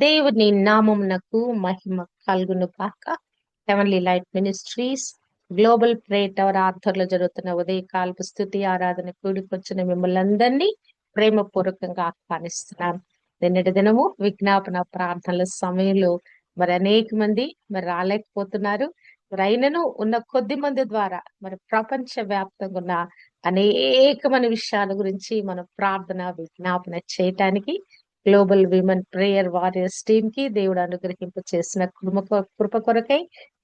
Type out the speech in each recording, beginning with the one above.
దేవుని నామమునకు మహిమ కలుగును గాక. Heavenly light ministries global prayer tower ఆధ్వర్యంలో జరుగుతున్న ఉదయకాలపు స్తుతి ఆరాధన కూడికొచ్చిన మిమ్మల్ని అందరినీ ప్రేమపూర్వకంగా ఆహ్వానిస్తున్నాను. నిన్నటి దినము విజ్ఞాపన ప్రార్థనల సమయంలో మరి అనేక మంది మరి రాలేకపోతున్నారు. మరి అయినను ఉన్న కొద్ది మంది ద్వారా మరి ప్రపంచ వ్యాప్తంగా ఉన్న అనేకమైన విషయాల గురించి మనం ప్రార్థన విజ్ఞాపన చేయటానికి global women prayer warriors team కి దేవుడు అనుగ్రహింప చేసిన కృప కొరకై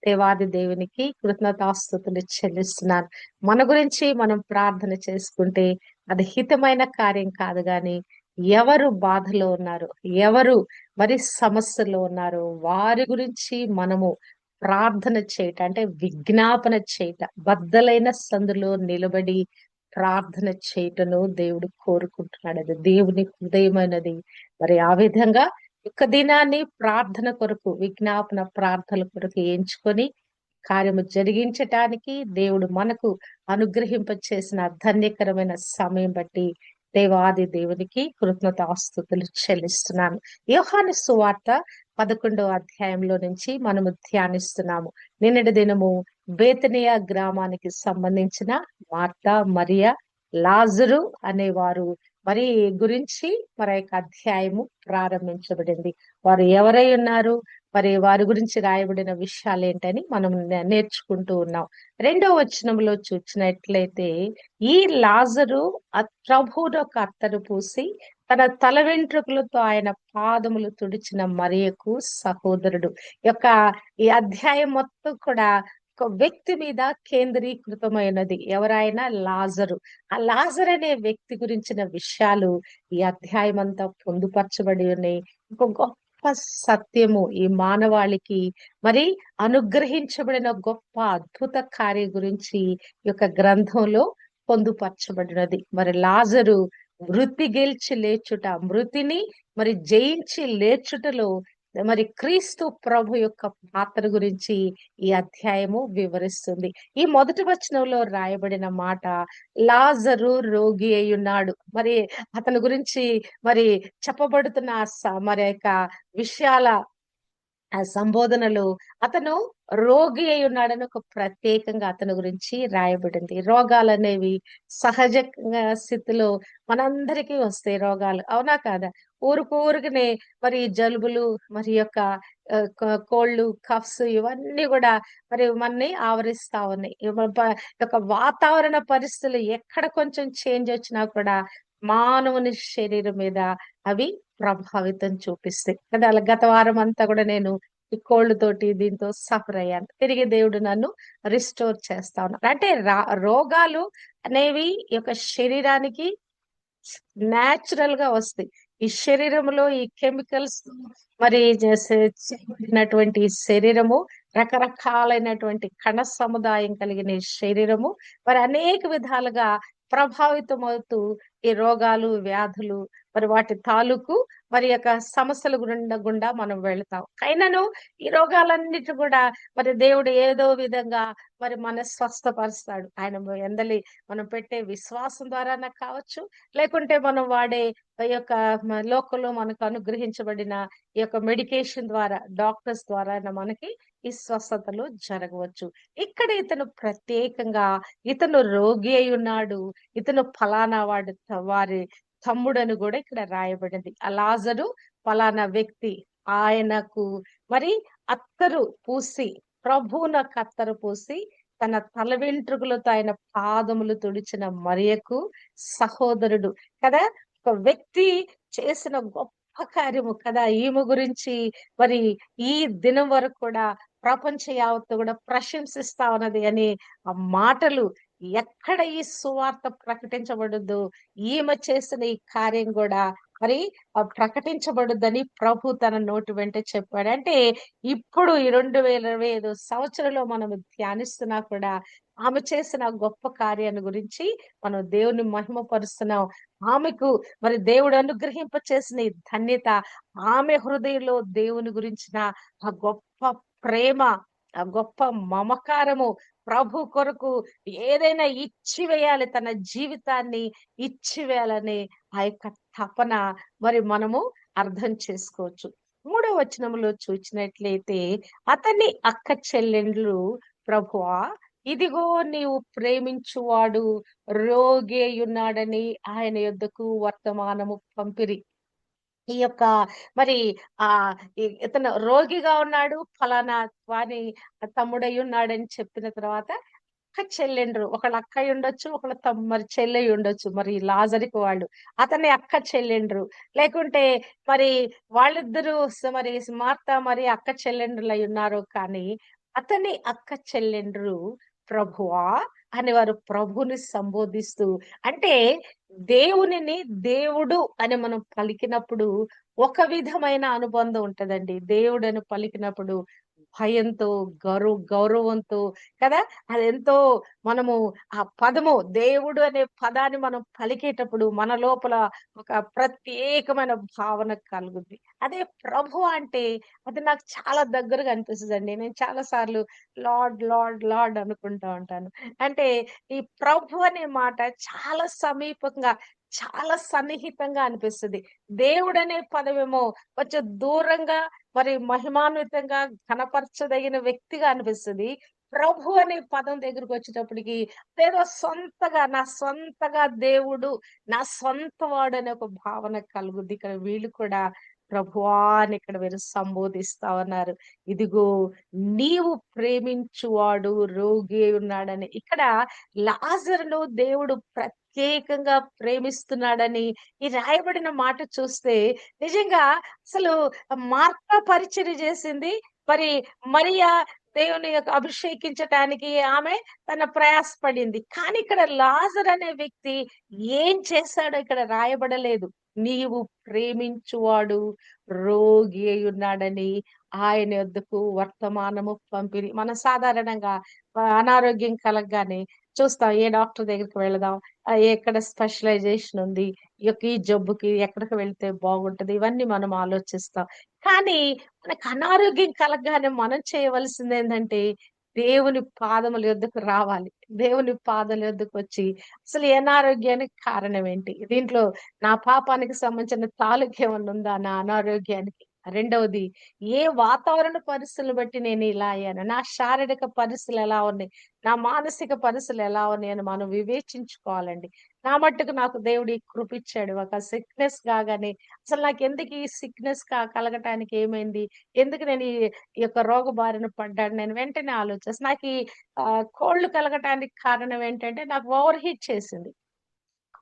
దేవాది దేవునికి కృతజ్ఞతాస్తుతులు చెల్లిస్తున్నాను. మన గురించి మనం ప్రార్థన చేసుకుంటే అది హితమైన కార్యం కాదు, గాని ఎవరు బాధలో ఉన్నారు, ఎవరు మరి సమస్యలో ఉన్నారు, వారి గురించి మనము ప్రార్థన చేయట అంటే విజ్ఞాపన చేయట, బద్దలైన సందులో నిలబడి ప్రార్థన చేయటను దేవుడు కోరుకుంటున్నాడు. అది దేవుని హృదయమైనది. మరి ఆ విధంగా ఒక దినాన్ని ప్రార్థన కొరకు, విజ్ఞాపన ప్రార్థనల కొరకు ఎంచుకొని కార్యము జరిగించటానికి దేవుడు మనకు అనుగ్రహింప చేసిన ధన్యకరమైన సమయం బట్టి దేవాది దేవునికి కృతజ్ఞతాస్తుతులు చెల్లిస్తున్నాను. యోహాను సువార్త 11వ అధ్యాయంలో నుంచి మనము ధ్యానిస్తున్నాము. నిన్నటి దినము బేతనియా గ్రామానికి సంబంధించిన మార్తా, మరియా, లాజరు అనేవారు మరి గురించి మరి యొక్క అధ్యాయము ప్రారంభించబడింది. వారు ఎవరై ఉన్నారు, మరి వారి గురించి రాయబడిన విషయాలు ఏంటని మనం నేర్చుకుంటూ ఉన్నాం. 2వ వచనంలో చూసినట్లయితే, ఈ లాజరు ప్రభువును ఒక అత్తరు పూసి తన తల వెంట్రుకలతో ఆయన పాదములు తుడిచిన మరియకు సహోదరుడు. యొక్క ఈ అధ్యాయం మొత్తం కూడా ఒక వ్యక్తి మీద కేంద్రీకృతమైనది. ఎవరైనా లాజరు. ఆ లాజర్ అనే వ్యక్తి గురించిన విషయాలు ఈ అధ్యాయం అంతా పొందుపరచబడి ఉన్నాయి. ఒక గొప్ప సత్యము ఈ మానవాళికి మరి అనుగ్రహించబడిన గొప్ప అద్భుత కార్యం గురించి ఈ యొక్క గ్రంథంలో పొందుపరచబడినది. మరి లాజరు మృతి గెలిచి లేచుట, మృతిని మరి జయించి లేచుటలో మరి క్రీస్తు ప్రభు యొక్క పాత్ర గురించి ఈ అధ్యాయము వివరిస్తుంది. ఈ మొదటి వచనంలో రాయబడిన మాట, లాజరు రోగి అయి ఉన్నాడు. మరి అతని గురించి మరి చెప్పబడుతున్న మరి యొక్క విషయాల ఆ సంబోధనలు, అతను రోగి అయి ఉన్నాడని ఒక ప్రత్యేకంగా అతని గురించి రాయబడింది. రోగాలు అనేవి సహజ స్థితిలో మనందరికీ వస్తాయి రోగాలు, అవునా కాదా? ఊరికనే మరి జలుబులు, మరి యొక్క కోళ్ళు, కఫ్స్ ఇవన్నీ కూడా మరి మనని ఆవరిస్తా ఉన్నాయి. యొక్క వాతావరణ పరిస్థితులు ఎక్కడ కొంచెం చేంజ్ వచ్చినా కూడా మానవుని శరీరం మీద అవి ప్రభావితం చూపిస్తాయి కదా. అలా గత వారం అంతా కూడా నేను ఈ కోళ్ళతోటి దీంతో సఫర్ అయ్యాను. తిరిగి దేవుడు నన్ను రిస్టోర్ చేస్తా ఉన్నాడు. అంటే రోగాలు అనేవి ఈ యొక్క శరీరానికి న్యాచురల్ గా వస్తాయి. ఈ శరీరంలో ఈ కెమికల్స్ మరి చేయబడినటువంటి శరీరము, రకరకాలైనటువంటి కణ సముదాయం కలిగిన ఈ శరీరము మరి అనేక విధాలుగా ప్రభావితం అవుతూ ఈ రోగాలు, వ్యాధులు మరి వాటి తాలూకు మరి యొక్క సమస్యల గుండా మనం వెళ్తాం. అయినను ఈ రోగాలన్నిటి కూడా మరి దేవుడు ఏదో విధంగా మరి మన స్వస్థపరుస్తాడు. ఆయన ఎందలి మనం పెట్టే విశ్వాసం ద్వారా కావచ్చు, లేకుంటే మనం వాడే ఈ యొక్క లోకంలో మనకు అనుగ్రహించబడిన ఈ యొక్క మెడికేషన్ ద్వారా, డాక్టర్స్ ద్వారా మనకి ఈ స్వస్థతలు జరగవచ్చు. ఇక్కడ ఇతను ప్రత్యేకంగా ఇతను రోగి అయి ఉన్నాడు, ఇతను ఫలానా వారి తమ్ముడని కూడా ఇక్కడ రాయబడింది. ఆ లాజరు ఫలానా వ్యక్తి. ఆయనకు మరి అత్తరు పూసి, ప్రభువునకు అత్తరు పూసి తన తల వెంట్రుకలతో ఆయన పాదములు తుడిచిన మరియకు సహోదరుడు కదా. ఒక వ్యక్తి చేసిన గొప్ప కార్యము కదా. ఈమె గురించి మరి ఈ దినం వరకు కూడా ప్రపంచ యావత్తు కూడా ప్రశంసిస్తా ఉన్నది అని ఆ మాటలు ఎక్కడ ఈ సువార్త ప్రకటించబడద్దు, ఈమె చేసిన ఈ కార్యం కూడా మరి ప్రకటించబడుద్దని ప్రభు తన నోటి వెంట చెప్పాడు. అంటే ఇప్పుడు ఈ 2025 సంవత్సరంలో మనం ధ్యానిస్తున్నా కూడా ఆమె చేసిన గొప్ప కార్యాన్ని గురించి మనం దేవుని మహిమపరుస్తున్నాం. ఆమెకు మరి దేవుడు అనుగ్రహింప చేసిన ఈ ధన్యత, ఆమె హృదయంలో దేవుని గురించిన ఆ గొప్ప ప్రేమ, ఆ గొప్ప మమకారము, ప్రభు కొరకు ఏదైనా ఇచ్చివేయాలి, తన జీవితాన్ని ఇచ్చివేయాలని ఆ యొక్క తపన మరి మనము అర్థం చేసుకోవచ్చు. మూడో వచనంలో చూచినట్లయితే అతని అక్క చెల్లెండ్లు, ప్రభువా ఇదిగో నీవు ప్రేమించువాడు రోగియున్నాడని ఆయన యొద్దకు వర్తమానము పంపిరి. ఈ యొక్క మరి ఇతను రోగిగా ఉన్నాడు, ఫలానా వాని తమ్ముడై ఉన్నాడని చెప్పిన తర్వాత అక్క చెల్లెండ్రు, ఒకళ్ళ అక్కయ్య ఉండొచ్చు, ఒకళ్ళ మరి చెల్లెయ్యి ఉండొచ్చు. మరి లాజరుకు వాళ్ళు అతని అక్క చెల్లెండ్రు, లేకుంటే మరి వాళ్ళిద్దరూ మరి మార్తా మరి అక్క చెల్లెండ్రులై ఉన్నారు. కానీ అతని అక్క చెల్లెండ్రు ప్రభువా అని వారు ప్రభుని సంబోధిస్తూ, అంటే దేవునిని దేవుడు అని మనం పలికినప్పుడు ఒక విధమైన అనుబంధం ఉంటదండి. దేవుడని పలికినప్పుడు భయంతో, గౌరవంతో కదా! అదెంతో మనము ఆ పదము దేవుడు అనే పదాన్ని మనం పలికేటప్పుడు మన లోపల ఒక ప్రత్యేకమైన భావన కలుగుద్ది. అదే ప్రభు అంటే అది నాకు చాలా దగ్గరగా అనిపిస్తదండి. నేను చాలా సార్లు లార్డ్, లార్డ్, లార్డ్ అనుకుంటా ఉంటాను. అంటే ఈ ప్రభు అనే మాట చాలా సమీపంగా, చాలా సన్నిహితంగా అనిపిస్తది. దేవుడనే పదమేమో కొంచెం దూరంగా, మరి మహిమాన్వితంగా ఘనపరచదగిన వ్యక్తిగా అనిపిస్తది. ప్రభు అనే పదం దగ్గరకొచ్చేటప్పటికి అదేదో సొంతగా, నా సొంతగా దేవుడు, నా సొంత వాడనే ఒక భావన కలుగుద్ది. ఇక్కడ వీళ్ళు కూడా ప్రభువా అని ఇక్కడ వీరు సంబోధిస్తా ఉన్నారు. ఇదిగో నీవు ప్రేమించువాడు రోగి ఉన్నాడని. ఇక్కడ లాజరును దేవుడు ప్రత్యేకంగా ప్రేమిస్తున్నాడని ఈ రాయబడిన మాట చూస్తే నిజంగా అసలు మార్తా పరిచర్య చేసింది. మరి మరియా దేవుని యొక్క అభిషేకించటానికి ఆమె తన ప్రయాసపడింది. కానీ ఇక్కడ లాజర్ అనే వ్యక్తి ఏం చేశాడో ఇక్కడ రాయబడలేదు. నీవు ప్రేమించువాడు రోగి అయ్యున్నాడని ఆయన యొద్దకు వర్తమానము పంపిరి. మనం సాధారణంగా అనారోగ్యం కలగగానే చూస్తాం. ఏ డాక్టర్ దగ్గరికి వెళదాం, ఎక్కడ స్పెషలైజేషన్ ఉంది, ఈ జబ్బుకి ఎక్కడికి వెళ్తే బాగుంటది, ఇవన్నీ మనం ఆలోచిస్తాం. కానీ మనకు అనారోగ్యం కలగగానే మనం చేయవలసిందేంటంటే దేవుని పాదముల యొద్దకు రావాలి. దేవుని పాదాల యొద్దకొచ్చి అసలు ఈ అనారోగ్యానికి కారణం ఏంటి? దీంట్లో నా పాపానికి సంబంధించిన తాలూకు ఏమన్నా ఉందా నా అనారోగ్యానికి? రెండవది, ఏ వాతావరణ పరిస్థితులను బట్టి నేను ఇలా అయ్యాను? నా శారీరక పరిస్థితులు ఎలా ఉన్నాయి? నా మానసిక పరిస్థితులు ఎలా ఉన్నాయని మనం వివేచించుకోవాలండి. నా మట్టుకు నాకు దేవుడు ఈ కృప ఇచ్చాడు. ఒక సిక్‌నెస్ కాగానే అసలు నాకెందుకు ఈ సిక్‌నెస్ కలగటానికి ఏమైంది? ఎందుకు నేను ఈ యొక్క రోగ బారిన పడ్డాను? నేను వెంటనే ఆలోచిస్తాను. కోల్డ్ కలగటానికి కారణం ఏంటంటే నాకు ఓవర్ హీట్ చేసింది.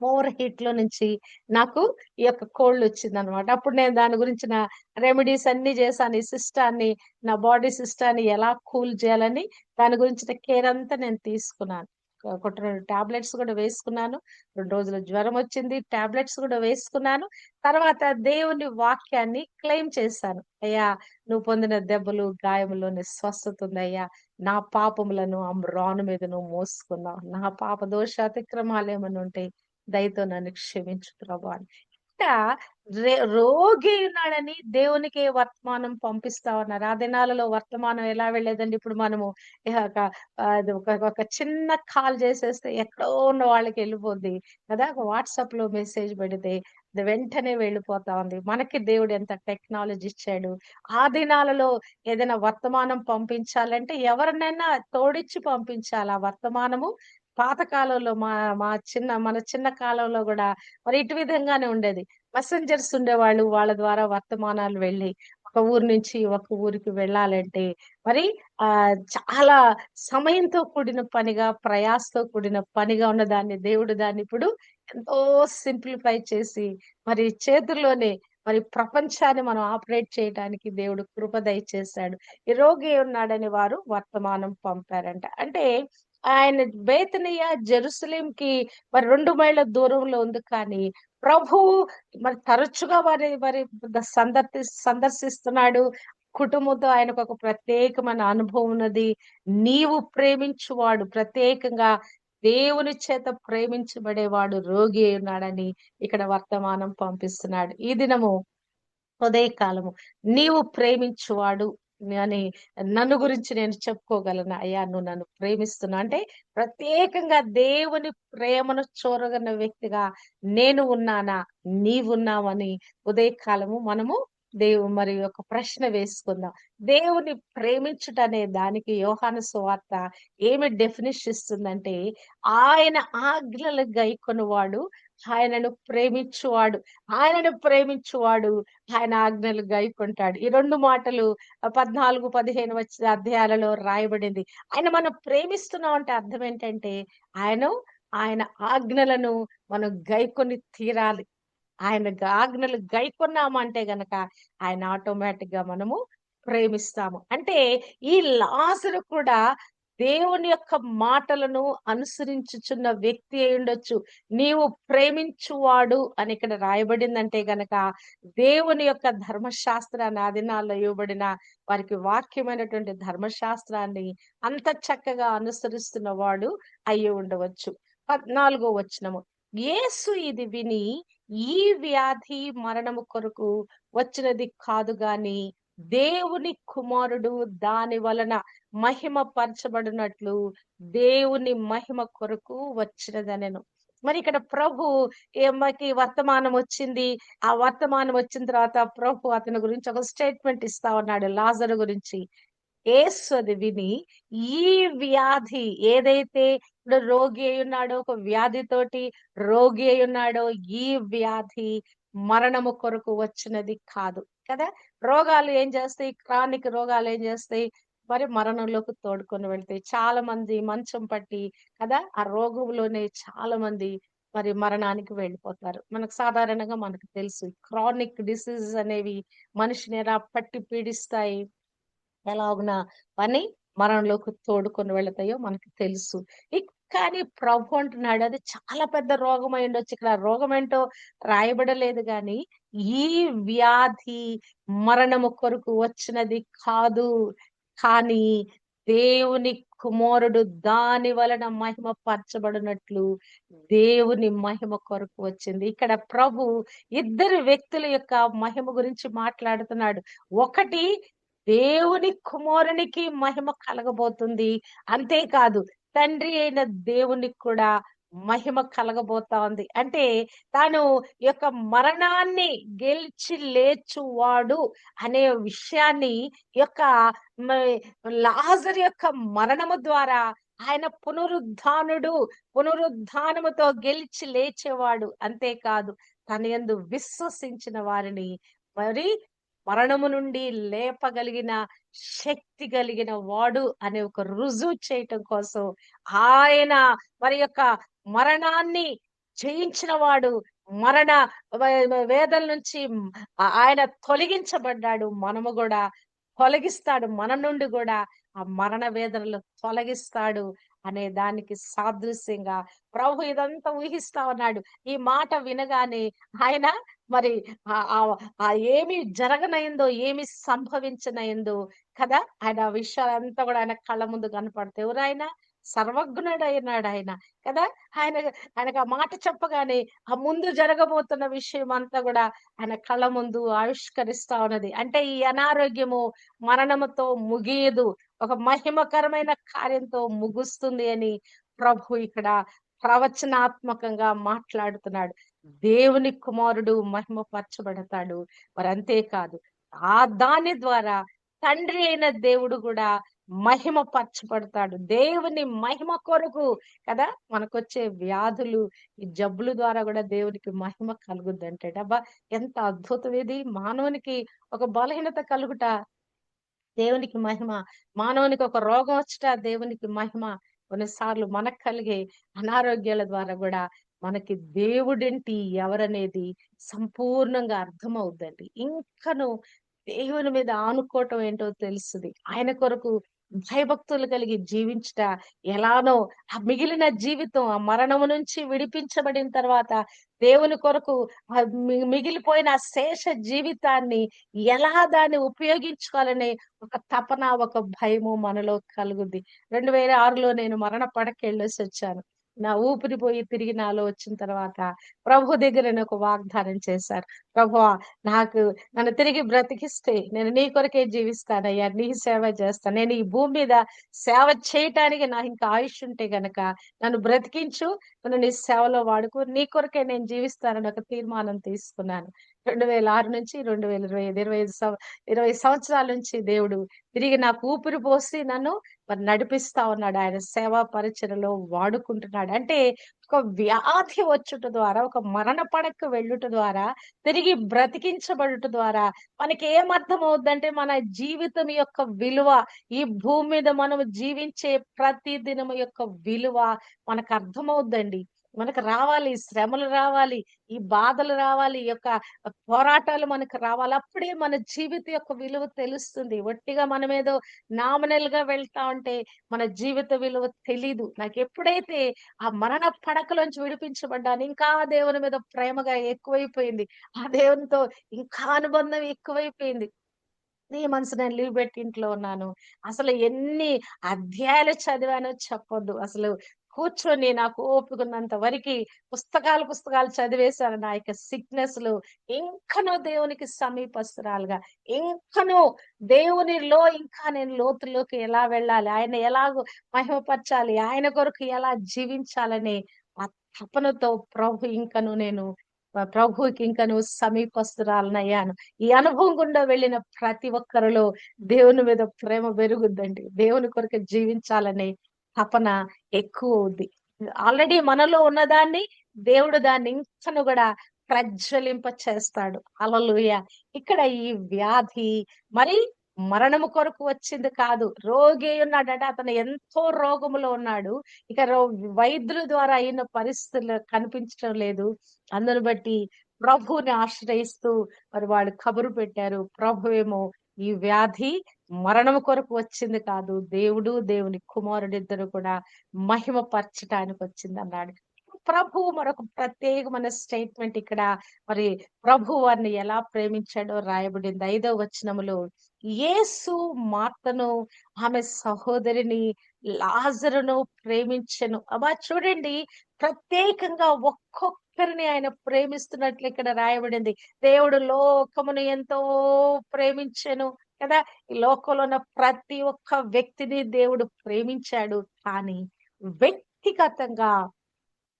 ఓవర్ హీట్‌లో నుంచి నాకు ఈ యొక్క కోల్డొచ్చిందనమాట. అప్పుడు నేను దాని గురించిన రెమెడీస్ అన్నీ చేశాను. ఈ సిస్టాన్ని, నా బాడీ సిస్టాన్ని ఎలా కూల్ చేయాలని దాని గురించిన కేర్ అంతా నేను తీసుకున్నాను. ఒకటి 2 టాబ్లెట్స్ కూడా వేసుకున్నాను. 2 రోజులు జ్వరమొచ్చింది. టాబ్లెట్స్ కూడా వేసుకున్నాను. తర్వాత దేవుని వాక్యాన్ని క్లెయిమ్ చేశాను. అయ్యా! నువ్వు పొందిన దెబ్బలు, గాయములోని స్వస్థత ఉందయ్యా! నా పాపములను రాను మీద నువ్వు మోసుకున్నావు. నా పాప దోష అతిక్రమాలేమన్నా ఉంటే దయతో నన్ను క్షమించు ప్రభు అని. ఇంకా రోగి ఉన్నాడని దేవునికి వర్తమానం పంపిస్తా ఉన్నారు. ఆ దినాలలో వర్తమానం ఎలా వెళ్ళేదండి? ఇప్పుడు మనము ఇహ ఒక అది ఒక చిన్న కాల్ చేసేస్తే ఎక్కడో ఉన్న వాళ్ళకి వెళ్ళిపోద్ది కదా! ఒక వాట్సాప్‌లో మెసేజ్ పెడితే అది వెంటనే వెళ్ళిపోతా ఉంది. మనకి దేవుడు ఎంత టెక్నాలజీ ఇచ్చాడు. ఆ దినాలలో ఏదైనా వర్తమానం పంపించాలంటే ఎవరినైనా తోడిచ్చి పంపించాలి. ఆ వర్తమానము పాత కాలంలో మన చిన్న కాలంలో గూడా మరి ఇటు విధంగానే ఉండేది. మెసెంజర్స్ ఉండేవాళ్ళు. వాళ్ళ ద్వారా వర్తమానాలు వెళ్ళి ఒక ఊరు నుంచి ఒక ఊరికి వెళ్ళాలంటే మరి చాలా సమయంతో కూడిన పనిగా, ప్రయాసతో కూడిన పనిగా ఉన్న దేవుడు దాన్ని ఇప్పుడు ఎంతో సింప్లిఫై చేసి మరి చేతుల్లోనే మరి ప్రపంచాన్ని మనం ఆపరేట్ చేయటానికి దేవుడు కృప దయచేశాడు. ఈ రోగి ఉన్నాడని వారు వర్తమానం పంపారంట. అంటే ఆయన బేతనియ జెరూసలేంకి మరి 2 మైళ్ళ దూరంలో ఉంది. కానీ ప్రభువు మరి తరచుగా వారి మరి సందర్శిస్తున్నాడు. కుటుంబంతో ఆయనకొక ప్రత్యేకమైన అనుభవం ఉన్నది. నీవు ప్రేమించువాడు ప్రత్యేకంగా దేవుని చేత ప్రేమించబడేవాడు రోగి అయి ఉన్నాడని ఇక్కడ వర్తమానం పంపిస్తున్నాడు. ఈ దినము ఉదయకాలము నీవు ప్రేమించువాడు అని నన్ను గురించి నేను చెప్పుకోగలను. అయ్యా! నువ్వు నన్ను ప్రేమిస్తున్నావు. అంటే ప్రత్యేకంగా దేవుని ప్రేమను చూరగన్న వ్యక్తిగా నేను ఉన్నానా? నీవున్నావని ఉదయకాలము మనము మరి ఒక ప్రశ్న వేసుకుందాం. దేవుని ప్రేమించుట అనే దానికి యోహాను సువార్త ఏమి డెఫినిషన్ ఇస్తుందంటే, ఆయన ఆజ్ఞలు గైకొనువాడు ఆయనను ప్రేమించువాడు. ఆయనను ప్రేమించువాడు ఆయన ఆజ్ఞలు గైకొంటాడు. ఈ 2 మాటలు 14, 15 వచ్చిన అధ్యాయాలలో రాయబడింది. మనం ప్రేమిస్తున్నాం అంటే అర్థం ఏంటంటే, ఆయన ఆయన ఆజ్ఞలను మనం గైకొని తీరాలి. ఆయన ఆజ్ఞలు గైకొన్నామంటే గనక ఆయన ఆటోమేటిక్ గా మనము ప్రేమిస్తాము. అంటే ఈ లాజరు కూడా దేవుని యొక్క మాటలను అనుసరించుచున్న వ్యక్తి అయ్యుండొచ్చు. నీవు ప్రేమించువాడు అని ఇక్కడ రాయబడిందంటే గనక దేవుని యొక్క ధర్మశాస్త్రాన్ని ఆ దినాల్లో ఇవ్వబడిన వారికి వాక్యమైనటువంటి ధర్మశాస్త్రాన్ని అంత చక్కగా అనుసరిస్తున్న వాడు అయ్యి ఉండవచ్చు. 14వ వచనము. యేసు ఇది విని ఈ వ్యాధి మరణము కొరకు వచ్చినది కాదు గాని దేవుని కుమారుడు దాని వలన మహిమ పరచబడినట్లు దేవుని మహిమ కొరకు వచ్చినదనెను. మరి ఇక్కడ ప్రభు ఏమకి వర్తమానం వచ్చింది. ఆ వర్తమానం వచ్చిన తర్వాత ప్రభు అతని గురించి ఒక స్టేట్మెంట్ ఇస్తా ఉన్నాడు లాజరు గురించి. యేసు అది విని ఈ వ్యాధి ఏదైతే ఇప్పుడు రోగి అయి ఉన్నాడో, ఒక వ్యాధితోటి రోగి అయి ఉన్నాడో, ఈ వ్యాధి మరణము కొరకు వచ్చినది కాదు కదా. రోగాలు ఏం చేస్తాయి? క్రానిక్ రోగాలు ఏం చేస్తాయి? మరి మరణంలోకి తోడుకొని వెళ్తాయి. చాలా మంది మంచం పట్టి కదా ఆ రోగంలోనే చాలా మంది మరి మరణానికి వెళ్ళిపోతారు. మనకు సాధారణంగా మనకు తెలుసు క్రానిక్ డిసీజెస్ అనేవి మనిషిని ఎలా పట్టి పీడిస్తాయి, ఎలాగున పని మరణంలోకి తోడుకొని వెళతాయో మనకు తెలుసు. కానీ ప్రభు అంటున్నాడు అది చాలా పెద్ద రోగం అయి ఉండొచ్చు. ఇక్కడ రోగం ఏంటో రాయబడలేదు గాని ఈ వ్యాధి మరణము కొరకు వచ్చినది కాదు, కానీ దేవుని కుమారుడు దాని వలన మహిమ పరచబడినట్లు దేవుని మహిమ కొరకు వచ్చింది. ఇక్కడ ప్రభు ఇద్దరు వ్యక్తుల యొక్క మహిమ గురించి మాట్లాడుతున్నాడు. ఒకటి దేవుని కుమారునికి మహిమ కలగబోతుంది. అంతేకాదు తండ్రి అయిన దేవునికి కూడా మహిమ కలగబోతా ఉంది. అంటే తాను యొక్క మరణాన్ని గెలిచి లేచువాడు అనే విషయాన్ని యొక్క లాజరు యొక్క మరణము ద్వారా ఆయన పునరుద్ధానముతో గెలిచి లేచేవాడు. అంతేకాదు తన యందు విశ్వసించిన వారిని మరి మరణము నుండి లేపగలిగిన శక్తి కలిగిన వాడు అనే ఒక రుజువు చేయటం కోసం ఆయన మరి యొక్క మరణాన్ని జయించిన వాడు, మరణ వేదన నుంచి ఆయన తొలగించబడ్డాడు. మనము కూడా తొలగిస్తాడు, మన నుండి కూడా ఆ మరణ వేదనలు తొలగిస్తాడు అనే దానికి సాదృశ్యంగా ప్రభు ఇదంతా ఊహిస్తా ఉన్నాడు. ఈ మాట వినగానే ఆయన మరి ఏమి జరగనయిందో, ఏమి సంభవించనయిందో కదా ఆయన విషయాలంతా కూడా ఆయన కళ్ళ ముందు కనపడితే ఎవరైనా సర్వజ్ఞుడైనాడు ఆయన కదా. ఆయనకు ఆ మాట చెప్పగానే ఆ ముందు జరగబోతున్న విషయం అంతా కూడా ఆయన కళ్ళ ముందు ఆవిష్కరిస్తా ఉన్నది. అంటే ఈ అనారోగ్యము మరణముతో ముగియదు, ఒక మహిమకరమైన కార్యంతో ముగుస్తుంది అని ప్రభు ఇక్కడ ప్రవచనాత్మకంగా మాట్లాడుతున్నాడు. దేవుని కుమారుడు మహిమపరచబడతాడు. మరి అంతేకాదు దాని ద్వారా తండ్రి అయిన దేవుడు కూడా మహిమపరచబడతాడు. దేవుని మహిమ కొరకు కదా మనకొచ్చే వ్యాధులు, ఈ జబ్బుల ద్వారా కూడా దేవునికి మహిమ కలుగుద్దంటే అబ్బా ఎంత అద్భుతం ఇది. మానవునికి ఒక బలహీనత కలుగుట దేవునికి మహిమ, మానవునికి ఒక రోగం వచ్చుట దేవునికి మహిమ. కొన్నిసార్లు మనకు కలిగే అనారోగ్యాల ద్వారా కూడా మనకి దేవుడేంటి ఎవరనేది సంపూర్ణంగా అర్థమవుద్దండి. ఇంకను దేవుని మీద ఆనుకోవటం ఏంటో తెలుస్తుంది. ఆయన కొరకు భయభక్తులు కలిగి జీవించుట ఎలానో ఆ మిగిలిన జీవితం ఆ మరణము నుంచి విడిపించబడిన తర్వాత దేవుని కొరకు మిగిలిపోయిన శేష జీవితాన్ని ఎలా దాన్ని ఉపయోగించుకోవాలనే ఒక తపన, ఒక భయము మనలో కలుగుద్ది. 2006లో నేను మరణ పడకెళ్ళేసి వచ్చాను. నా ఊపిరి పోయి తిరిగి నాలో వచ్చిన తర్వాత ప్రభు దగ్గర నేను ఒక వాగ్దానం చేశారు. ప్రభువా నన్ను తిరిగి బ్రతికిస్తే నేను నీ కొరకే జీవిస్తానయ్యా, నీ సేవ చేస్తాను. నేను ఈ భూమి మీద సేవ చేయటానికి నాకు ఇంకా ఆయుష్ ఉంటే గనక నన్ను బ్రతికించు, నన్ను నీ సేవలో వాడుకో, నీ కొరకే నేను జీవిస్తానని ఒక తీర్మానం తీసుకున్నాను. 2006 నుంచి 2025 20 సంవత్సరాల నుంచి దేవుడు తిరిగి నాకు ఊపిరి పోసి నన్ను మరి నడిపిస్తా ఉన్నాడు. ఆయన సేవా పరిచర్యలో వాడుకుంటున్నాడు. అంటే ఒక వ్యాధి వచ్చుట ద్వారా, ఒక మరణ పడక వెళ్ళుట ద్వారా, తిరిగి బ్రతికించబడుట ద్వారా మనకేమర్థమవుద్దంటే మన జీవితం యొక్క విలువ, ఈ భూమి మీద మనం జీవించే ప్రతి దినము యొక్క విలువ మనకర్థమవుద్దండి. మనకు రావాలి, శ్రమలు రావాలి, ఈ బాధలు రావాలి, ఈ యొక్క పోరాటాలు మనకు రావాలి. అప్పుడే మన జీవితం యొక్క విలువ తెలుస్తుంది. ఒట్టిగా మనమేదో నామినల్‌గా వెళ్తా ఉంటే మన జీవిత విలువ తెలీదు. నాకెప్పుడైతే ఆ మరణ పడకలోంచి విడిపించబడ్డానో ఇంకా దేవుని మీద ప్రేమగా ఎక్కువైపోయింది. ఆ దేవునితో ఇంకా అనుబంధం ఎక్కువైపోయింది. 3 మంత్స్ నేను లీవ్ పెట్టి ఇంట్లో ఉన్నాను. అసలు ఎన్ని అధ్యాయాలు చదివానో చెప్పొద్దు. అసలు కూర్చొని నాకు ఓపికన్నంత వరకి పుస్తకాలు చదివేశాను. నా యొక్క సిక్‌నెస్‌లో ఇంకనూ దేవునికి సమీపస్తురాలుగా, ఇంకనూ దేవునిలో ఇంకా నేను లోతులోకి ఎలా వెళ్ళాలి, ఆయన ఎలాగో మహిమపరచాలి, ఆయన కొరకు ఎలా జీవించాలని ఆ తపనతో ప్రభువుకి ఇంకను సమీపస్తురాలనయ్యాను. ఈ అనుభవం గుండా వెళ్ళిన ప్రతి ఒక్కరిలో దేవుని మీద ప్రేమ పెరుగుద్దండి. దేవుని కొరకు జీవించాలనే తపన ఎక్కువవుద్ది. ఆల్రెడీ మనలో ఉన్నదాన్ని దేవుడు దాన్ని ఇంకను గూడా ప్రజ్వలింప చేస్తాడు. హల్లెలూయా! ఇక్కడ ఈ వ్యాధి మరి మరణము కొరకు వచ్చింది కాదు. రోగి ఉన్నాడట. అతను ఎంతో రోగములో ఉన్నాడు. ఇక వైద్యుల ద్వారా అయిన పరిస్థితులు కనిపించటం లేదు. అందును బట్టి ప్రభువుని ఆశ్రయిస్తూ మరి వాళ్ళు కబురు పెట్టారు. ప్రభువేమో ఈ వ్యాధి మరణము కొరకు వచ్చింది కాదు. దేవుడు, దేవుని కుమారుడిద్దరు కూడా మహిమ పరచటానికి వచ్చిందన్నాడు. ప్రభువు మరొక ప్రత్యేకమైన స్టేట్మెంట్ ఇక్కడ మరి ప్రభువు వారిని ఎలా ప్రేమించాడో రాయబడింది. 5వ వచనములో యేసు మార్తను, ఆమె సహోదరిని లాజరును ప్రేమించెను. అబ్బా! చూడండి, ప్రత్యేకంగా ఒక్కొక్కరిని ఆయన ప్రేమిస్తున్నట్లు ఇక్కడ రాయబడింది. దేవుడు లోకమును ఎంతో ప్రేమించెను కదా! ఈ లోకంలో ఉన్న ప్రతి ఒక్క వ్యక్తిని దేవుడు ప్రేమించాడు. కానీ వ్యక్తిగతంగా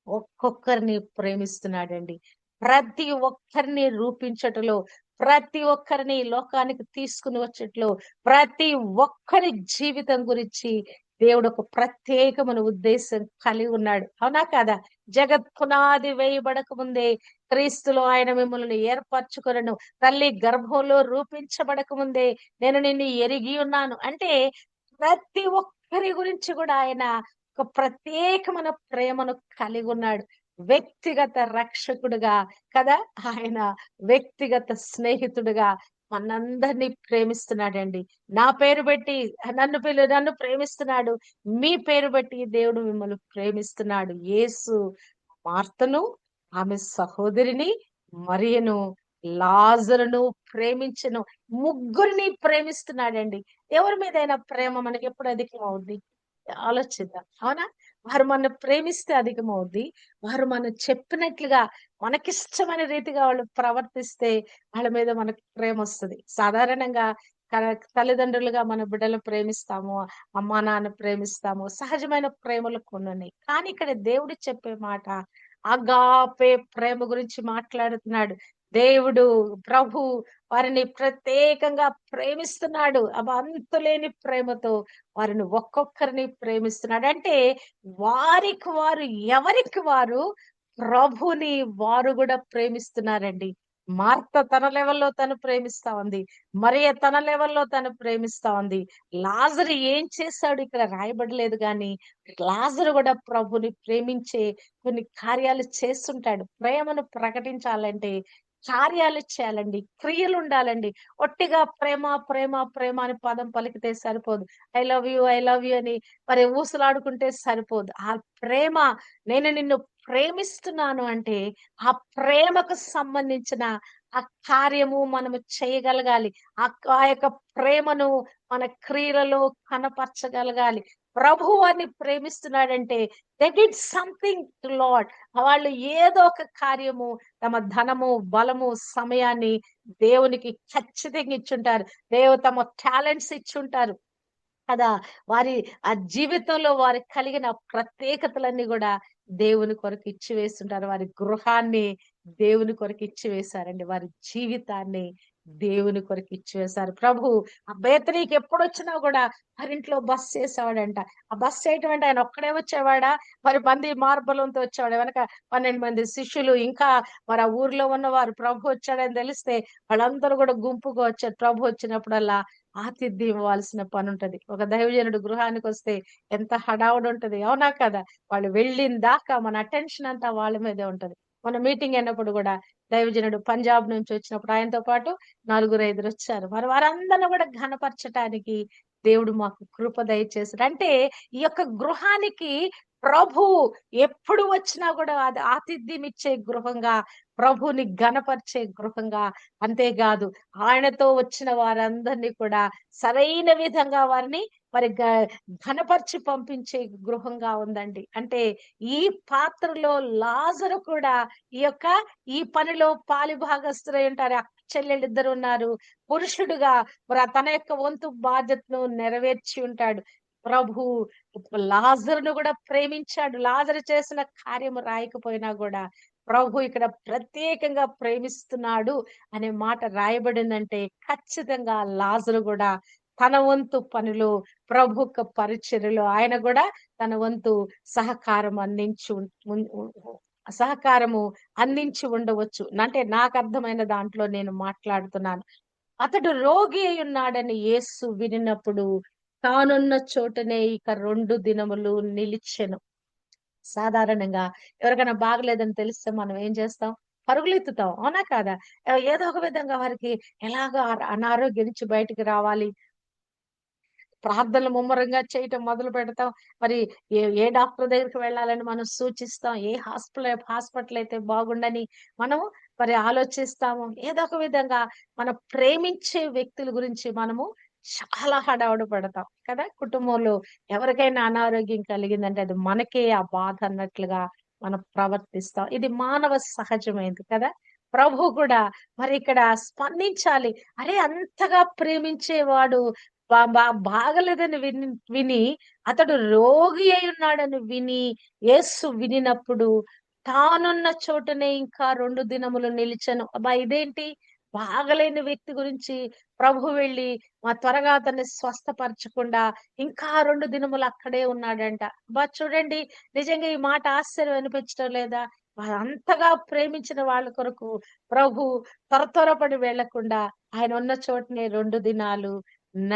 ఒక్కొక్కరిని ప్రేమిస్తున్నాడండి. ప్రతి ఒక్కరిని రూపించటంలో, ప్రతి ఒక్కరిని ఈ లోకానికి తీసుకొని వచ్చేట్లో, ప్రతి ఒక్కరి జీవితం గురించి దేవుడు ఒక ప్రత్యేకమైన ఉద్దేశం కలిగి ఉన్నాడు. అవునా కాదా? జగత్ పునాది వేయబడక ముందే క్రీస్తులో ఆయన మిమ్మల్ని ఏర్పరచుకొనెను. తల్లి గర్భంలో రూపించబడక ముందే నేను నిన్ను ఎరిగి ఉన్నాను. అంటే ప్రతి ఒక్కరి గురించి కూడా ఆయన ఒక ప్రత్యేకమైన ప్రేమను కలిగున్నాడు. వ్యక్తిగత రక్షకుడుగా కదా! ఆయన వ్యక్తిగత స్నేహితుడుగా మనందరినీ ప్రేమిస్తున్నాడండి. నా పేరు బెట్టి నన్ను ప్రేమిస్తున్నాడు. మీ పేరు బట్టి దేవుడు మిమ్మల్ని ప్రేమిస్తున్నాడు. యేసు మార్తను, ఆమె సహోదరిని, మరియను, లాజరును ప్రేమించెను. ముగ్గురిని ప్రేమిస్తున్నాడండి. ఎవరి మీదైనా ప్రేమ మనకెప్పుడు అధికమవుద్ది? ఆలోచిద్దాం. అవునా? వారు మనల్ని ప్రేమిస్తే అధికమవుద్ది. వారు మనం చెప్పినట్లుగా మనకిష్టమైన రీతిగా వాళ్ళు ప్రవర్తిస్తే వాళ్ళ మీద మనకు ప్రేమొస్తది. సాధారణంగా క తల్లిదండ్రులుగా మన బిడ్డలను ప్రేమిస్తాము. అమ్మా, నాన్న ప్రేమిస్తాము. సహజమైన ప్రేమలు కొన్నున్నాయి. కానీ ఇక్కడ దేవుడు చెప్పే మాట అగాపే ప్రేమ గురించి మాట్లాడుతున్నాడు. దేవుడు, ప్రభు వారిని ప్రత్యేకంగా ప్రేమిస్తున్నాడు. అంతులేని ప్రేమతో వారిని ఒక్కొక్కరిని ప్రేమిస్తున్నాడు. అంటే ఎవరికి వారు ప్రభుని వారు గూడా ప్రేమిస్తున్నారండి. మార్త తన లెవెల్‌లో తను ప్రేమిస్తా ఉంది. మరియ తన లెవెల్‌లో తను ప్రేమిస్తా ఉంది. లాజరు ఏం చేశాడు ఇక్కడ రాయబడలేదు గానీ, లాజరు గూడా ప్రభుని ప్రేమించే కొన్ని కార్యాలు చేస్తుంటాడు. ప్రేమను ప్రకటించాలంటే కార్యాలు చేయాలండి. క్రియలుండాలండి. ఒట్టిగా ప్రేమ, ప్రేమ, ప్రేమ అని పదం పలికితే సరిపోదు. ఐ లవ్ యూ అని మరి ఊసులాడుకుంటే సరిపోదు. ఆ ప్రేమ, నేను నిన్ను ప్రేమిస్తున్నాను అంటే, ఆ ప్రేమకు సంబంధించిన ఆ కార్యము మనము చేయగలగాలి. ఆ యొక్క ప్రేమను మన క్రియలలో కనపరచగలగాలి. ప్రభువు వారిని ప్రేమిస్తున్నాడంటే they did something to lord. వాళ్ళు ఏదో ఒక కార్యము, తమ ధనము, బలము, సమయాన్ని దేవునికి ఖచ్చితంగా ఇచ్చుంటారు. తమ టాలెంట్స్ ఇచ్చుంటారు కదా! వారి ఆ జీవితంలో వారికి కలిగిన ప్రత్యేకతలన్నీ గూడా దేవుని కొరకు ఇచ్చివేస్తుంటారు. వారి గృహాన్ని దేవుని కొరకు ఇచ్చివేశారండి. వారి జీవితాన్ని దేవుని కొరకు ఇచ్చివేశారు. ప్రభు ఆ బేతనీకి ఎప్పుడొచ్చినా గూడా వారింట్లో బస చేసేవాడంట. ఆ బస చేయటం అంటే ఆయన ఒక్కడే వచ్చేవాడా? మరి మంది మార్బలంతో వచ్చేవాడు. వెనక 12 మంది శిష్యులు ఇంకా మరి ఆ ఊర్లో ఉన్నవారు ప్రభు వచ్చాడని తెలిస్తే వాళ్ళందరూ గూడా గుంపుగా వచ్చారు. ప్రభు వచ్చినప్పుడల్లా ఆతిథ్యం ఇవ్వాల్సిన పనుంటది. ఒక దైవజనుడు గృహానికొస్తే ఎంత హడావుడుంటది. అవునా కదా! వాళ్ళు వెళ్ళిన దాకా మన అటెన్షన్ అంతా వాళ్ళ మీదే ఉంటది. మన మీటింగ్ అయినప్పుడు గూడా దైవజనుడు పంజాబ్ నుంచి వచ్చినప్పుడు ఆయనతో పాటు నలుగురు, ఐదురొచ్చారు. మరి వారందరిని గూడా ఘనపరచటానికి దేవుడు మాకు కృప దయచేసాడు. అంటే ఈ యొక్క గృహానికి ప్రభు ఎప్పుడు వచ్చినా గూడా అది ఆతిథ్యం ఇచ్చే గృహంగా, ప్రభుని ఘనపరిచే గృహంగా, అంతేగాదు ఆయనతో వచ్చిన వారందరినీ కూడా సరైన విధంగా వారిని మరి ఘనపరిచి పంపించే గృహంగా ఉందండి. అంటే ఈ పాత్రలో లాజరు కూడా ఈ యొక్క ఈ పనిలో పాలిభాగస్తులై ఉంటారు. అక్క చెల్లెలిద్దరు ఉన్నారు. పురుషుడుగా మరి తన యొక్క వంతు బాధ్యతను నెరవేర్చి ఉంటాడు. ప్రభు లాజరును గూడా ప్రేమించాడు. లాజరు చేసిన కార్యము రాయకపోయినా గూడా ప్రభు ఇక్కడ ప్రత్యేకంగా ప్రేమిస్తున్నాడు అనే మాట రాయబడిందంటే ఖచ్చితంగా లాజరు గూడా తన వంతు పనిలో ప్రభు యొక్క పరిచర్యలో ఆయన గూడా తన వంతు సహకారం అందించి సహకారము అందించి ఉండవచ్చు. అంటే నాకర్థమైన దాంట్లో నేను మాట్లాడుతున్నాను. అతడు రోగి అయ్యున్నాడని యేసు వినినప్పుడు తానున్న చోటనే ఇక 2 దినములు నిలిచెను. సాధారణంగా ఎవరికైనా బాగలేదని తెలిస్తే మనం ఏం చేస్తాం? పరుగులెత్తుతాం. అవునా కాదా? ఏదో ఒక విధంగా వారికి ఎలాగో అనారోగ్యం నుంచి బయటికి రావాలి. ప్రార్థనలు ముమ్మరంగా చేయటం మొదలుపెడతాం. మరి ఏ డాక్టర్ దగ్గరికి వెళ్ళాలని మనం సూచిస్తాం. ఏ హాస్పిటల్ అయితే బాగుండని మనము మరి ఆలోచిస్తాము. ఏదో ఒక విధంగా మన ప్రేమించే వ్యక్తుల గురించి మనము చాలా హడావుడి పడతాం కదా! కుటుంబంలో ఎవరికైనా అనారోగ్యం కలిగిందంటే అది మనకే ఆ బాధ అన్నట్లుగా మనం ప్రవర్తిస్తాం. ఇది మానవ సహజమైనది కదా! ప్రభు కూడా మరి ఇక్కడ స్పందించాలి. అరే! అంతగా ప్రేమించేవాడు బా బా బాగలేదని విని అతడు రోగి అయ్యున్నాడని విని యేసు వినినప్పుడు తానున్న చోటనే ఇంకా 2 దినములు నిలిచెను. అబ్బా! ఇదేంటి? బాగలేని వ్యక్తి గురించి ప్రభు వెళ్లి త్వరగా అతన్ని స్వస్థపరచకుండా ఇంకా 2 దినములు అక్కడే ఉన్నాడంట. అబ్బా! చూడండి నిజంగా ఈ మాట ఆశ్చర్యం అనిపించడం లేదా? అంతగా ప్రేమించిన వాళ్ళ కొరకు ప్రభు త్వరపడి వెళ్ళకుండా ఆయన ఉన్న చోటనే 2 దినాలు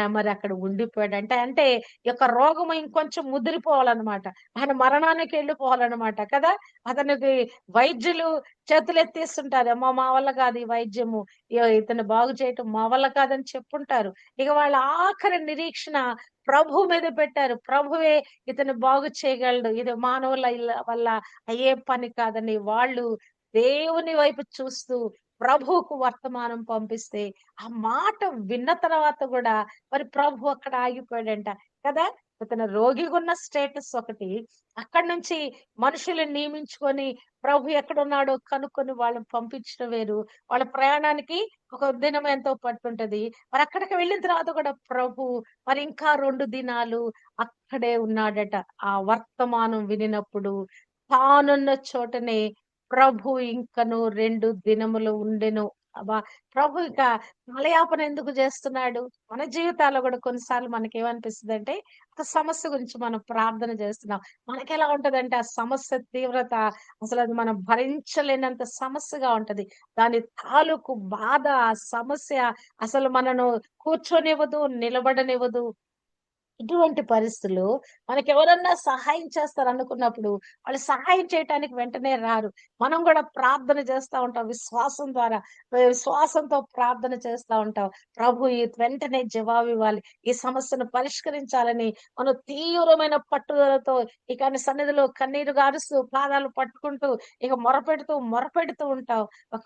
మరక్కడ ఉండిపోయాడంటే, అంటే ఈ యొక్క రోగము ఇంకొంచెం ముదిరిపోవాలన్నమాట. ఆయన మరణానికి ఎళ్ళిపోవాలన్నమాట కదా! అతనికి వైద్యులు చేతులెత్తేస్తుంటారు. అమ్మో! మా వల్ల కాదు ఈ వైద్యము. ఇతన్ని బాగు చేయటం మా వల్ల కాదని చెప్పుంటారు. ఇక వాళ్ళ ఆఖరి నిరీక్షణ ప్రభు మీద పెట్టారు. ప్రభువే ఇతన్ని బాగు చేయగలడు. ఇది మానవుల వల్ల అయ్యే పని కాదని వాళ్ళు దేవుని వైపు చూస్తూ ప్రభువుకు వర్తమానం పంపిస్తే, ఆ మాట విన్న తర్వాత గూడా మరి ప్రభు అక్కడ ఆగిపోయాడంట. కదా! ఇతను రోగిగున్న స్టేటస్ ఒకటి. అక్కడి నుంచి మనుషులను నియమించుకొని ప్రభు ఎక్కడున్నాడో కనుక్కొని వాళ్ళని పంపించడం వేరు. వాళ్ళ ప్రయాణానికి ఒక దినం ఎంతో పట్టుంటది. మరి అక్కడికి వెళ్ళిన తర్వాత కూడా ప్రభు మరి ఇంకా 2 దినాలు అక్కడే ఉన్నాడట. ఆ వర్తమానం వినినప్పుడు తానున్న చోటనే ప్రభు ఇంకను 2 దినములు ఉండెను. అబ్బా! ప్రభు ఇక కాలయాపన ఎందుకు జేస్తున్నాడు? మన జీవితాల్లో గూడా కొన్నిసార్లు మనకేమనిపిస్తదంటే, ఒక సమస్య గురించి మనం ప్రార్థన జేస్తున్నాం. మనకెలా ఉంటదంటే, ఆ సమస్య తీవ్రత అసలది మనం భరించలేనంత సమస్యగా ఉంటది. దాని తాలూకు బాధ, ఆ సమస్య అసలు మనను కూర్చోనివ్వదు, నిలబడనివ్వదు. ఇటువంటి పరిస్థితుల్లో మనకెవరన్నా సహాయం చేస్తారనుకున్నప్పుడు, వాళ్ళు సహాయం చేయటానికి వెంటనే రారు. మనం గూడా ప్రార్థన చేస్తా ఉంటాం విశ్వాసం ద్వారా. విశ్వాసంతో ప్రార్థన చేస్తా ఉంటాం. ప్రభు వెంటనే జవాబివ్వాలి. ఈ సమస్యను పరిష్కరించాలని మనం తీవ్రమైన పట్టుదలతో ఇక ఆయన సన్నిధిలో కన్నీరు గారుస్తూ, పాదాలు పట్టుకుంటూ, ఇక మొరపెడుతూ ఉంటాం. ఒక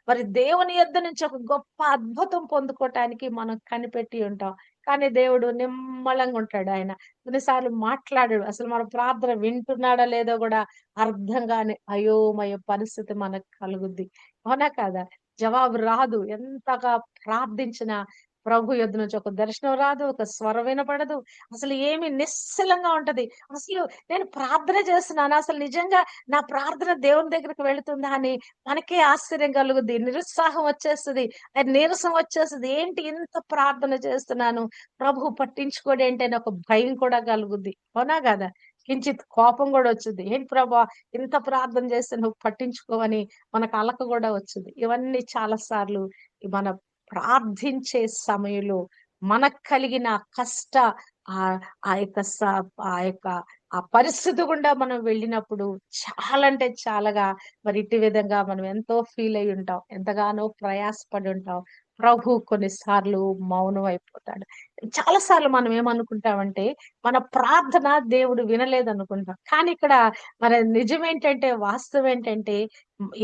మరి దేవుని యొద్ద నుంచి ఒక గొప్ప అద్భుతం పొందుకోవటానికి మనం కనిపెట్టి ఉంటాం. కానీ దేవుడు నిమ్మళంగా ఉంటాడు ఆయన. కొన్నిసార్లు మాట్లాడడు. అసలు మన ప్రార్థన వింటున్నాడో లేదో గూడా అర్థం గాని అయోమయ పరిస్థితి మనకు కలుగుద్ది. అవునా కాదా? జవాబు రాదు. ఎంతగా ప్రార్థించినా ప్రభు యొద్ద నుంచి ఒక దర్శనం రాదు, ఒక స్వరం వినపడదు. అసలు ఏమి నిశ్చలంగా ఉంటది. అసలు నేను ప్రార్థన చేస్తున్నాను. అసలు నిజంగా నా ప్రార్థన దేవుని దగ్గరికి వెళుతుందా అని మనకే ఆశ్చర్యం కలుగుద్ది. నిరుత్సాహం వచ్చేస్తది. నీరసం వచ్చేస్తది. ఏంటి ఇంత ప్రార్థన చేస్తున్నాను, ప్రభు పట్టించుకోడేంటి అని ఒక భయం కూడా కలుగుద్ది. అవునా కదా? కించిత్ కోపం కూడా వచ్చుద్ది. ఏంటి ప్రభా ఇంత ప్రార్థన చేస్తే నువ్వు పట్టించుకోవని మనకు అలక కూడా వచ్చుద్ది. ఇవన్నీ చాలా సార్లు మన ప్రార్థించే సమయంలో మనకు కలిగిన కష్ట ఆహ్, ఆ యొక్క స ఆ యొక్క ఆ పరిస్థితి గుండా మనం వెళ్ళినప్పుడు చాలా అంటే చాలాగా మరి ఇట్టి విధంగా మనం ఎంతో ఫీల్ అయ్యి ఉంటాం. ఎంతగానో ప్రయాసపడి ఉంటాం. ప్రభు కొన్నిసార్లు మౌనం అయిపోతాడు. చాలా సార్లు మనం ఏమనుకుంటామంటే మన ప్రార్థన దేవుడు వినలేదనుకుంటాం. కానీ ఇక్కడ మరి నిజమేంటంటే, వాస్తవం ఏంటంటే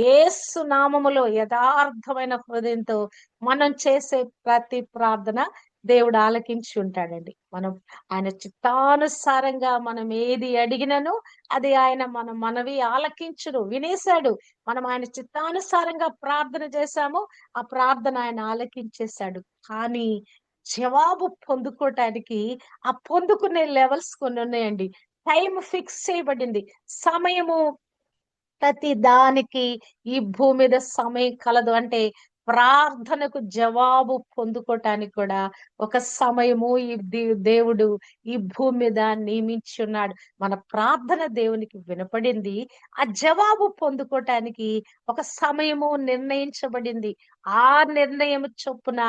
యేసు నామములో యథార్థమైన హృదయంతో మనం చేసే ప్రతి ప్రార్థన దేవుడు ఆలకించి ఉంటాడండి. మనం ఆయన చిత్తానుసారంగా మనం ఏది అడిగినను అది ఆయన మన మనవి ఆలకించును. వినేశాడు. మనం ఆయన చిత్తానుసారంగా ప్రార్థన చేశాము. ఆ ప్రార్థన ఆయన ఆలకించేశాడు. కానీ జవాబు పొందుకోటానికి ఆ పొందుకునే లెవెల్స్ కొన్నున్నాయండి. టైమ్ ఫిక్స్ చేయబడింది. సమయము ప్రతి దానికి ఈ భూమి మీద సమయం కలదు. అంటే ప్రార్థనకు జవాబు పొందుకోటానికి కూడా ఒక సమయము దేవుడు ఈ భూమి మీద నియమించి ఉన్నాడు. మన ప్రార్థన దేవునికి వినపడింది. ఆ జవాబు పొందుకోటానికి ఒక సమయము నిర్ణయించబడింది. ఆ నిర్ణయం చొప్పున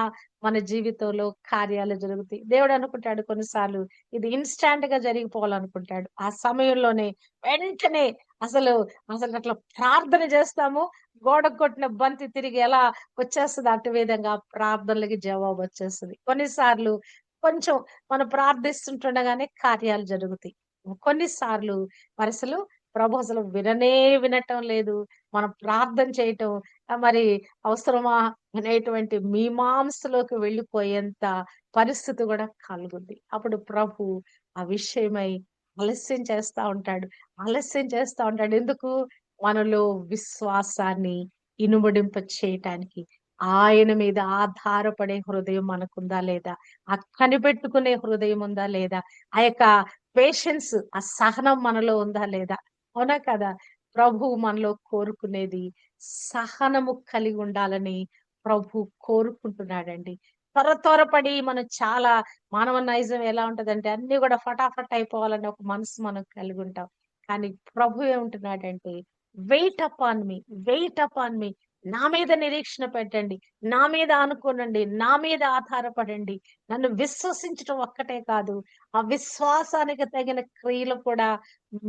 మన జీవితంలో కార్యాలు జరుగుతాయి. దేవుడు అనుకుంటాడు కొన్నిసార్లు ఇది ఇన్‌స్టాంట్ గా జరిగిపోవాలనుకుంటాడు. ఆ సమయంలోనే వెంటనే అసలు అసలట్లా ప్రార్థన చేస్తాము. గోడకు కొట్టిన బంతి తిరిగి ఎలా వచ్చేస్తదో అటు విధంగా ప్రార్థనలకి జవాబొచ్చేస్తది. కొన్నిసార్లు కొంచెం మనం ప్రార్థిస్తుంటుండగానే కార్యాలు జరుగుతాయి. కొన్నిసార్లు మరసలు ప్రభు అసలు విననే వినటం లేదు. మనం ప్రార్థన చేయటం మరి అవసరమా అనేటువంటి మీమాంసలోకి వెళ్ళిపోయేంత పరిస్థితి గూడా కలుగుద్ది. అప్పుడు ప్రభు ఆ విషయమై ఆలస్యం చేస్తా ఉంటాడు. ఆలస్యం చేస్తా ఉంటాడు. ఎందుకు? మనలో విశ్వాసాన్ని ఇనుమడింప చేయటానికి. ఆయన మీద ఆధారపడే హృదయం మనకుందా లేదా? ఆ కనిపెట్టుకునే హృదయం ఉందా లేదా? ఆ యొక్క పేషెన్స్, ఆ సహనం మనలో ఉందా లేదా? అవునా కదా? ప్రభువు మనలో కోరుకునేది సహనము కలిగి ఉండాలని ప్రభు కోరుకుంటున్నాడండి. త్వరపడి మనం చాలా మానవ నైజం ఎలా ఉంటదంటే అన్నీ గూడా ఫటాఫట్ అయిపోవాలనే ఒక మనసు మనం కలిగుంటాం. కానీ ప్రభు ఏమంటున్నాడంటే wait upon me, wait upon me. నా మీద నిరీక్షణ పెట్టండి. నా మీద అనుకోనండి. నా మీద ఆధారపడండి. నన్ను విశ్వసించటం ఒక్కటే కాదు, ఆ విశ్వాసానికి తగిన క్రియలు కూడా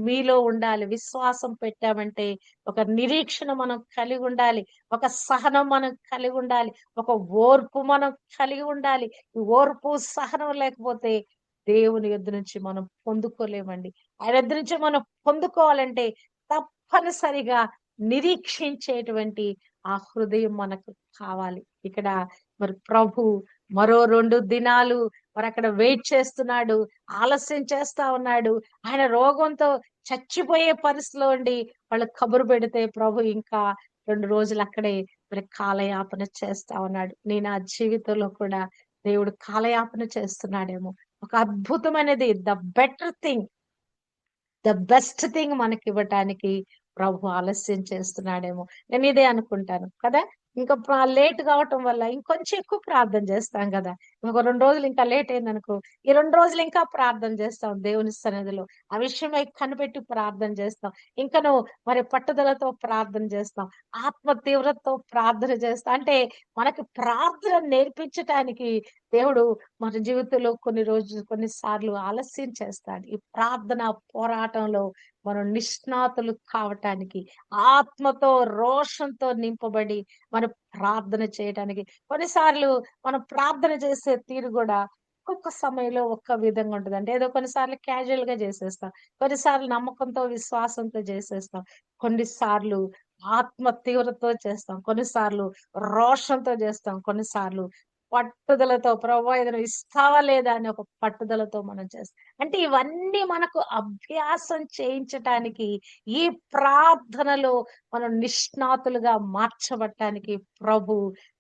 మీలో ఉండాలి. విశ్వాసం పెట్టామంటే ఒక నిరీక్షణ మనం కలిగి ఉండాలి. ఒక సహనం మనం కలిగి ఉండాలి. ఒక ఓర్పు మనం కలిగి ఉండాలి. ఈ ఓర్పు, సహనం లేకపోతే దేవుని యొద్ద నుంచి మనం పొందుకోలేమండి. ఆయన యొద్ద నుంచి మనం పొందుకోవాలంటే తప్పనిసరిగా నిరీక్షించేటువంటి ఆ హృదయం మనకు కావాలి. ఇక్కడ మరి ప్రభు మరో 2 దినాలు మరక్కడ వెయిట్ చేస్తున్నాడు. ఆలస్యం చేస్తా ఉన్నాడు. ఆయన రోగంతో చచ్చిపోయే పరిస్థితిలో ఉండి వాళ్ళు కబురు పెడితే ప్రభు ఇంకా 2 రోజులు అక్కడే మరి కాలయాపన చేస్తా ఉన్నాడు. నేను నా జీవితంలో కూడా దేవుడు కాలయాపన చేస్తున్నాడేమో! ఒక అద్భుతమైనది better thing, the best thing మనకివ్వటానికి ప్రభు ఆలస్యం చేస్తున్నాడేమో! నేను ఇదే అనుకుంటాను కదా! ఇంకా లేట్ కావటం వల్ల ఇంకొంచెం ఎక్కువ ప్రార్థన చేస్తాం గదా! ఇంకో 2 రోజులు ఇంకా లేట్ అయిందనుకో, ఈ 2 రోజులు ఇంకా ప్రార్థన చేస్తాం దేవుని సన్నిధిలో. ఆ విషయమై కనిపెట్టి ప్రార్థన చేస్తాం. ఇంకను మరి పట్టుదలతో ప్రార్థన చేస్తాం. ఆత్మ తీవ్రతతో ప్రార్థన చేస్తాం. అంటే మనకి ప్రార్థన నేర్పించటానికి దేవుడు మన జీవితంలో కొన్ని సార్లు ఆలస్యం చేస్తాడు. ఈ ప్రార్థన పోరాటంలో మనం నిష్ణాతులు కావటానికి, ఆత్మతో, రోషంతో నింపబడి మనం ప్రార్థన చేయటానికి. కొన్నిసార్లు మనం ప్రార్థన చేసే తీరు గూడా ఒక్కొక్క సమయంలో ఒక్క విధంగా ఉంటదండి. ఏదో కొన్నిసార్లు క్యాజువల్‌గా చేసేస్తాం. కొన్నిసార్లు నమ్మకంతో, విశ్వాసంతో చేసేస్తాం. కొన్నిసార్లు ఆత్మ తీవ్రతతో చేస్తాం. కొన్నిసార్లు రోషంతో చేస్తాం. కొన్నిసార్లు పట్టుదలతో ప్రభువా ఇది నువ్వు ఇస్తావా లేదా అని ఒక పట్టుదలతో మనం చేస్తాం. అంటే ఇవన్నీ మనకు అభ్యాసం చేయించటానికి, ఈ ప్రార్థనలో మనం నిష్ణాతులుగా మార్చబట్టానికి ప్రభు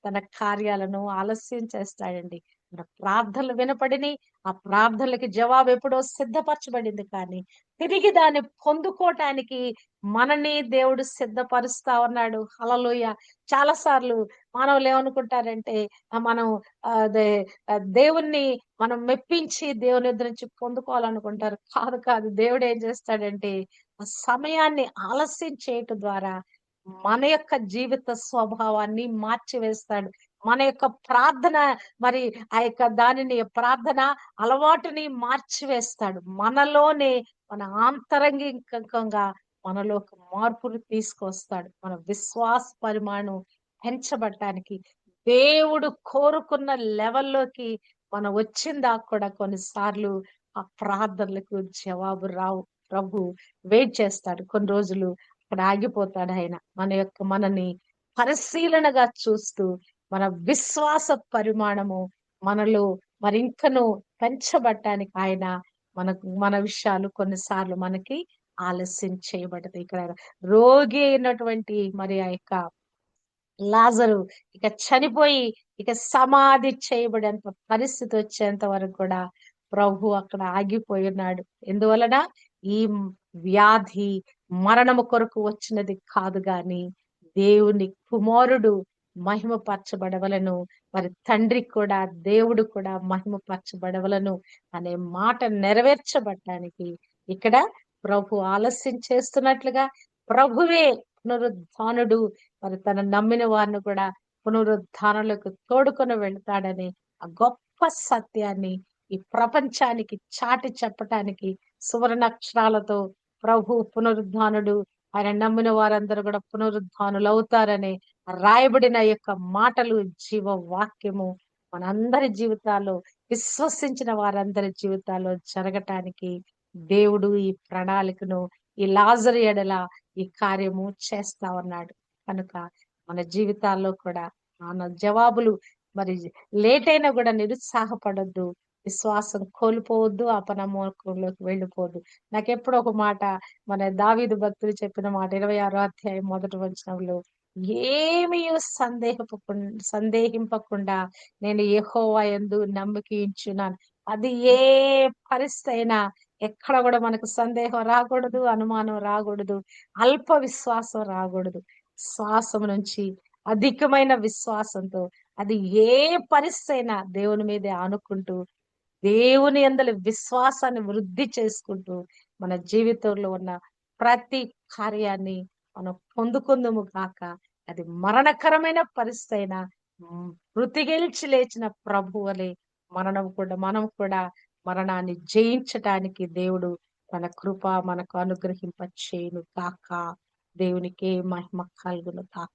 తన కార్యాలను ఆలస్యం చేస్తాడండి. మన ప్రార్థనలు వినపడిని. ఆ ప్రార్థనలకి జవాబు ఎప్పుడో సిద్ధపరచబడింది కానీ, తిరిగి దాన్ని పొందుకోటానికి మనని దేవుడు సిద్ధపరుస్తా ఉన్నాడు. హల్లెలూయా! చాలా సార్లు మానవులు ఏమనుకుంటారంటే, మనం అదే దేవుణ్ణి మనం మెప్పించి దేవుని యొద్ద నుంచి పొందుకోవాలనుకుంటారు. కాదు, కాదు. దేవుడు ఏం చేస్తాడంటే, ఆ సమయాన్ని ఆలస్యం చేయటం ద్వారా మన యొక్క జీవిత స్వభావాన్ని మార్చివేస్తాడు. మన యొక్క ప్రార్థన మరి ఆ యొక్క దానిని ప్రార్థన అలవాటుని మార్చివేస్తాడు. మనలోనే మన ఆంతరంగికంగా మనలో ఒక మార్పును తీసుకొస్తాడు. మన విశ్వాస పరిమాణం పెంచబడటానికి దేవుడు కోరుకున్న లెవెల్‌లోకి మనం వచ్చిందాక కూడా కొన్నిసార్లు ఆ ప్రార్థనలకు జవాబు రావు. ప్రభు వెయిట్ చేస్తాడు. కొన్ని రోజులు అక్కడ ఆగిపోతాడాయన. మనని పరిశీలనగా చూస్తూ మన విశ్వాస పరిమాణము మనలో మరింకను పెంచబడటానికి ఆయన మన విషయాలు కొన్నిసార్లు మనకి ఆలస్యం చేయబడతాయి. ఇక్కడ రోగి అయినటువంటి మరి ఆ యొక్క లాజరు ఇక చనిపోయి ఇక సమాధి చేయబడేంత పరిస్థితి వచ్చేంత వరకు కూడా ప్రభు అక్కడ ఆగిపోయి ఉన్నాడు. ఎందువలన ఈ వ్యాధి మరణము కొరకు వచ్చినది కాదు గాని దేవుని కుమారుడు మహిమపరచబడవలను, మరి తండ్రి కూడా దేవుడు కూడా మహిమపరచబడవలను అనే మాట నెరవేర్చబడటానికి ఇక్కడ ప్రభు ఆలస్యం చేస్తున్నట్లుగా ప్రభువే పునరుద్ధానుడు మరి తన నమ్మిన వారిని కూడా పునరుద్ధానంలోకి తోడుకొని వెళ్తాడని ఆ గొప్ప సత్యాన్ని ఈ ప్రపంచానికి చాటి చెప్పటానికి సువర్ణాక్షరాలతో ప్రభు పునరుద్ధానుడు, ఆయన నమ్మిన వారందరూ కూడా పునరుద్ధానులు అవుతారని రాయబడిన యొక్క మాటలు జీవ వాక్యము మనందరి జీవితాల్లో, విశ్వసించిన వారందరి జీవితాల్లో జరగటానికి దేవుడు ఈ ప్రణాళికను ఈ లాజరు ఎడల ఈ కార్యము చేస్తా ఉన్నాడు. కనుక మన జీవితాల్లో కూడా మన జవాబులు మరి లేట్ అయినా కూడా నిరుత్సాహపడొద్దు. విశ్వాసం కోల్పోవద్దు. అపనమ్మకంలోకి వెళ్ళిపోవద్దు. నాకెప్పుడో ఒక మాట మన దావీదు భక్తుడు చెప్పిన మాట 26వ అధ్యాయం మొదటి వచనంలో ఏమియు సందేహింపకుండా నేను యెహోవా యందు నమ్మకించున్నాను. అది ఏ పరిస్థితి అయినా ఎక్కడ కూడా మనకు సందేహం రాకూడదు, అనుమానం రాకూడదు, అల్ప విశ్వాసం రాకూడదు. శ్వాసం నుంచి అధికమైన విశ్వాసంతో అది ఏ పరిస్థితి అయినా దేవుని మీదే ఆనుకుంటూ దేవుని యందలి విశ్వాసాన్ని వృద్ధి చేసుకుంటూ మన జీవితంలో ఉన్న ప్రతి కార్యాన్ని మనం పొందుకుందుము గాక. అది మరణకరమైన పరిస్థితి అయినా మృతి గెలిచి లేచిన ప్రభువలే మనం కూడా మరణాన్ని జయించటానికి దేవుడు తన కృప మనకు అనుగ్రహింప చేయును గాక. దేవునికే మహిమ కలుగును గాక.